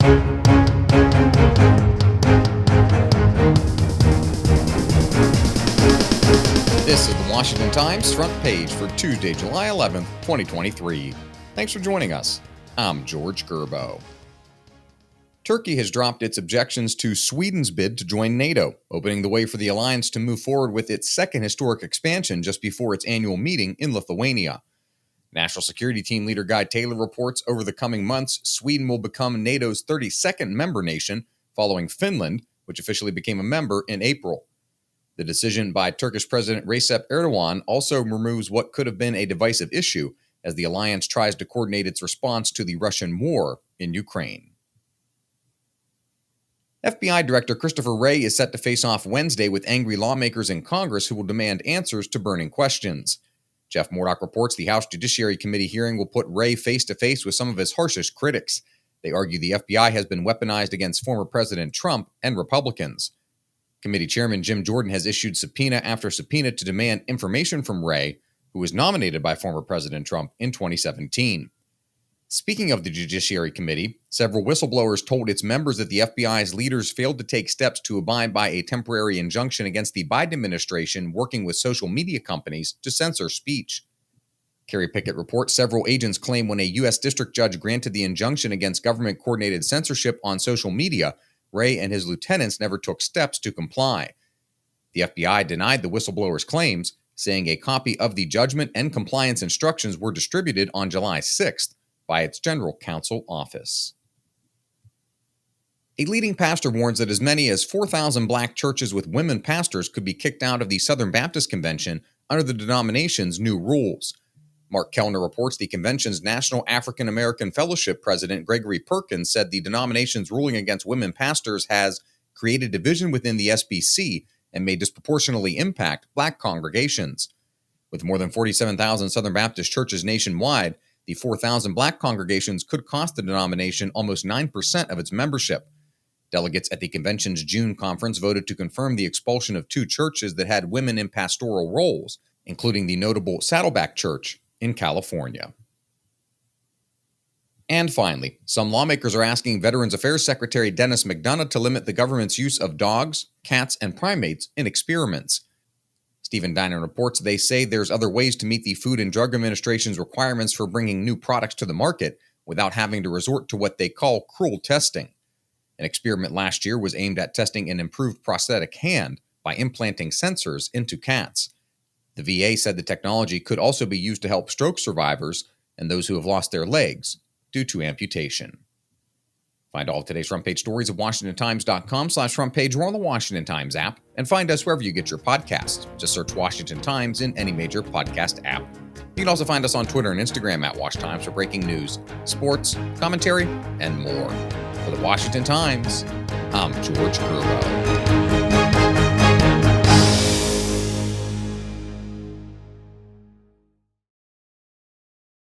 This is the Washington Times front page for Tuesday, July 11th, 2023. Thanks for joining us. I'm George Gerbo. Turkey has dropped its objections to Sweden's bid to join NATO, opening the way for the alliance to move forward with its second historic expansion just before its annual meeting in Lithuania. National Security Team leader Guy Taylor reports over the coming months, Sweden will become NATO's 32nd member nation, following Finland, which officially became a member in April. The decision by Turkish President Recep Erdogan also removes what could have been a divisive issue as the alliance tries to coordinate its response to the Russian war in Ukraine. FBI Director Christopher Wray is set to face off Wednesday with angry lawmakers in Congress who will demand answers to burning questions. Jeff Murdoch reports the House Judiciary Committee hearing will put Wray face-to-face with some of his harshest critics. They argue the FBI has been weaponized against former President Trump and Republicans. Committee Chairman Jim Jordan has issued subpoena after subpoena to demand information from Wray, who was nominated by former President Trump in 2017. Speaking of the Judiciary Committee, several whistleblowers told its members that the FBI's leaders failed to take steps to abide by a temporary injunction against the Biden administration working with social media companies to censor speech. Kerry Pickett reports several agents claim when a U.S. district judge granted the injunction against government-coordinated censorship on social media, Wray and his lieutenants never took steps to comply. The FBI denied the whistleblowers' claims, saying a copy of the judgment and compliance instructions were distributed on July 6th by its general counsel office. A leading pastor warns that as many as 4,000 black churches with women pastors could be kicked out of the Southern Baptist Convention under the denomination's new rules. Mark Kellner reports the convention's National African American Fellowship president Gregory Perkins said the denomination's ruling against women pastors has created division within the SBC and may disproportionately impact black congregations. With more than 47,000 Southern Baptist churches nationwide, the 4,000 black congregations could cost the denomination almost 9% of its membership. Delegates at the convention's June conference voted to confirm the expulsion of two churches that had women in pastoral roles, including the notable Saddleback Church in California. And finally, some lawmakers are asking Veterans Affairs Secretary Dennis McDonough to limit the government's use of dogs, cats, and primates in experiments. Stephen Dinan reports they say there's other ways to meet the Food and Drug Administration's requirements for bringing new products to the market without having to resort to what they call cruel testing. An experiment last year was aimed at testing an improved prosthetic hand by implanting sensors into cats. The VA said the technology could also be used to help stroke survivors and those who have lost their legs due to amputation. Find all of today's front page stories at WashingtonTimes.com/front page or on the Washington Times app, and find us wherever you get your podcasts. Just search Washington Times in any major podcast app. You can also find us on Twitter and Instagram at Wash Times for breaking news, sports, commentary, and more. For the Washington Times, I'm George Gerbo.